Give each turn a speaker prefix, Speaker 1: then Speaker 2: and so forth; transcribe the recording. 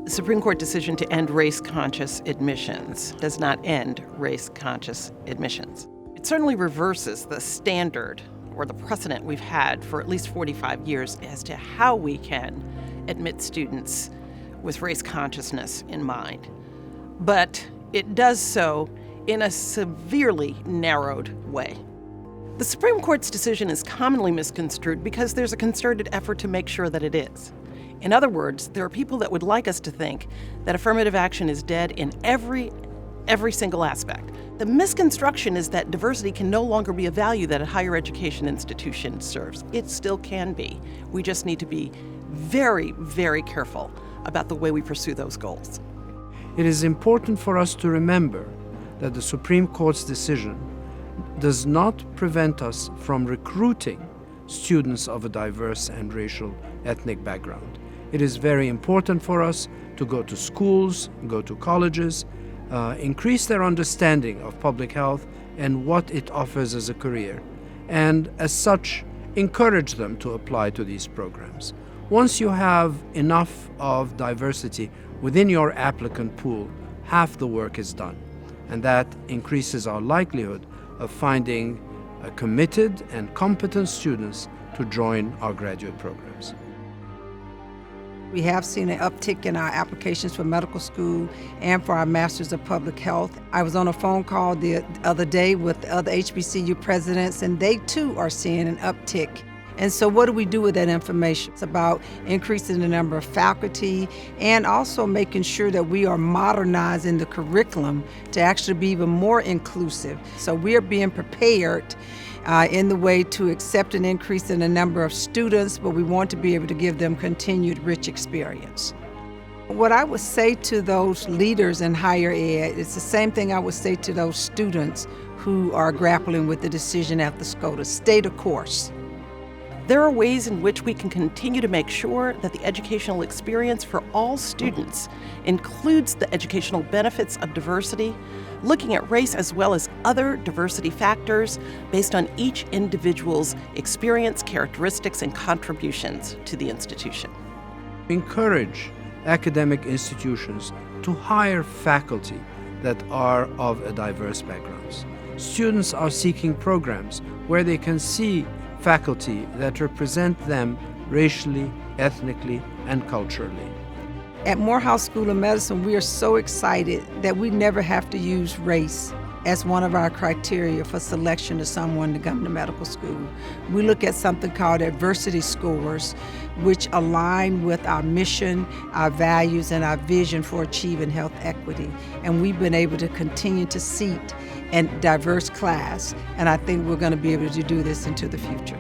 Speaker 1: The Supreme Court decision to end race-conscious admissions does not end race-conscious admissions. It certainly reverses the standard or the precedent we've had for at least 45 years as to how we can admit students with race consciousness in mind. But it does so in a severely narrowed way. The Supreme Court's decision is commonly misconstrued because there's a concerted effort to make sure that it is. In other words, there are people that would like us to think that affirmative action is dead in every single aspect. The misconstruction is that diversity can no longer be a value that a higher education institution serves. It still can be. We just need to be very, very careful about the way we pursue those goals.
Speaker 2: It is important for us to remember that the Supreme Court's decision does not prevent us from recruiting students of a diverse and racial ethnic background. It is very important for us to go to schools, go to colleges, increase their understanding of public health and what it offers as a career, and as such, encourage them to apply to these programs. Once you have enough of diversity within your applicant pool, half the work is done, and that increases our likelihood of finding committed and competent students to join our graduate programs.
Speaker 3: We have seen an uptick in our applications for medical school and for our Masters of Public Health. I was on a phone call the other day with the other HBCU presidents, and they too are seeing an uptick. And so what do we do with that information? It's about increasing the number of faculty and also making sure that we are modernizing the curriculum to actually be even more inclusive. So we are being prepared in the way to accept an increase in the number of students, but we want to be able to give them continued rich experience. What I would say to those leaders in higher ed, it's the same thing I would say to those students who are grappling with the decision at the SCOTUS: stay the course.
Speaker 1: There are ways in which we can continue to make sure that the educational experience for all students includes the educational benefits of diversity, looking at race as well as other diversity factors based on each individual's experience, characteristics, and contributions to the institution.
Speaker 2: Encourage academic institutions to hire faculty that are of a diverse backgrounds. Students are seeking programs where they can see faculty that represent them racially, ethnically, and culturally.
Speaker 3: At Morehouse School of Medicine, we are so excited that we never have to use race as one of our criteria for selection of someone to come to medical school. We look at something called adversity scores, which align with our mission, our values, and our vision for achieving health equity. And we've been able to continue to seat a diverse class, and I think we're going to be able to do this into the future.